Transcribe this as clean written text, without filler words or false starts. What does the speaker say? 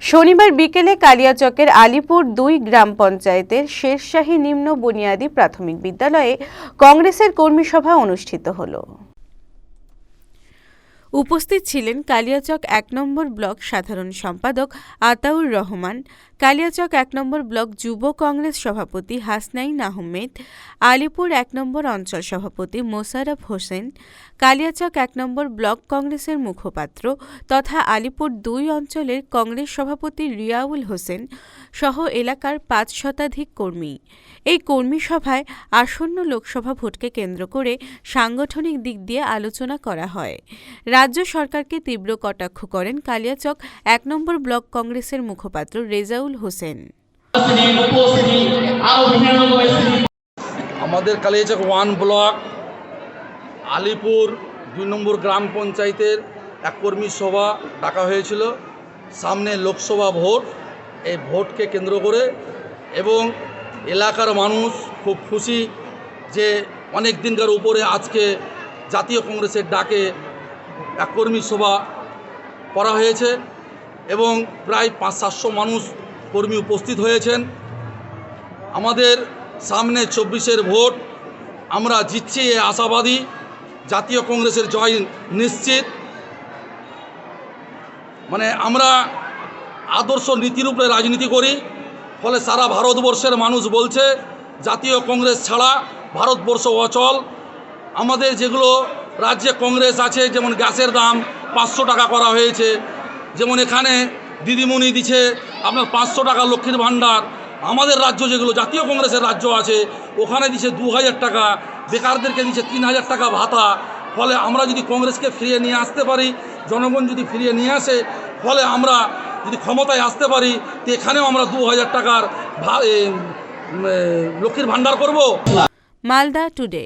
শনিবার বিকেলে কালিয়াচকের আলিপুর ২ গ্রাম পঞ্চায়েতের শেরশাহী নিম্ন বুনিয়াদী প্রাথমিক বিদ্যালয়ে কংগ্রেসের কর্মী সভা অনুষ্ঠিত হলো। উপস্থিত ছিলেন কালিয়াচক ১ নম্বর ব্লক সাধারণ সম্পাদক আতাউর রহমান, কালিয়াচক ১ নম্বর ব্লক যুব কংগ্রেস সভাপতি হাসনাইন আহমেদ, আলিপুর ১ নম্বর অঞ্চল সভাপতি মোশাররফ হোসেন, কালিয়াচক ১ নম্বর ব্লক কংগ্রেসের মুখপাত্র তথা আলিপুর ২ অঞ্চলের কংগ্রেস সভাপতি রিয়াউল হোসেন সহ এলাকার ৫ শতাধিক কর্মী। এই কর্মী সভায় আসন্ন লোকসভা ভোটকে কেন্দ্র করে সাংগঠনিক দিক দিয়ে আলোচনা করা হয়। রাজ্য সরকারকে তীব্র কটাক্ষ করেন কালিয়াচক ১ নম্বর ব্লক কংগ্রেসের মুখপাত্র রেজাউল হোসেন। আমাদের কালিয়াচক 1 ব্লক আলিপুর ২ নম্বর গ্রাম পঞ্চায়েতের এক কর্মী সভা ডাকা হয়েছিল। সামনে লোকসভা ভোট, এই ভোটকে কেন্দ্র করে এবং এলাকার মানুষ খুব খুশি যে অনেক দিনকার উপরে আজকে জাতীয় কংগ্রেসের ডাকে এক কর্মী সভা করা হয়েছে এবং প্রায় ৫০০ মানুষ কর্মী উপস্থিত হয়েছেন। আমাদের সামনে ২৪-এর ভোট, আমরা জিতছি এ আশাবাদী। জাতীয় কংগ্রেসের জয় নিশ্চিত। মানে আমরা আদর্শ নীতির উপরে রাজনীতি করি, ফলে সারা ভারতবর্ষের মানুষ বলছে জাতীয় কংগ্রেস ছাড়া ভারতবর্ষ অচল। আমাদের যেগুলো রাজ্যে কংগ্রেস আছে, যেমন গ্যাসের দাম ৫০০ টাকা করা হয়েছে, যেমন এখানে দিদিমণি দিচ্ছে আপনার ৫০০ টাকা লক্ষ্মীর ভাণ্ডার। আমাদের রাজ্য যেগুলো জাতীয় কংগ্রেসের রাজ্য আছে ওখানে দিচ্ছে ২০০০ টাকা, বেকারদেরকে দিচ্ছে ৩০০০ টাকা ভাতা। ফলে আমরা যদি কংগ্রেসকে ফিরিয়ে নিয়ে আসতে পারি, জনগণ যদি ফিরিয়ে নিয়ে আসে, ফলে আমরা যদি ক্ষমতায় আসতে পারি তো এখানেও আমরা ২০০০ টাকার লক্ষ্মীর ভাণ্ডার করব। মালদা টুডে।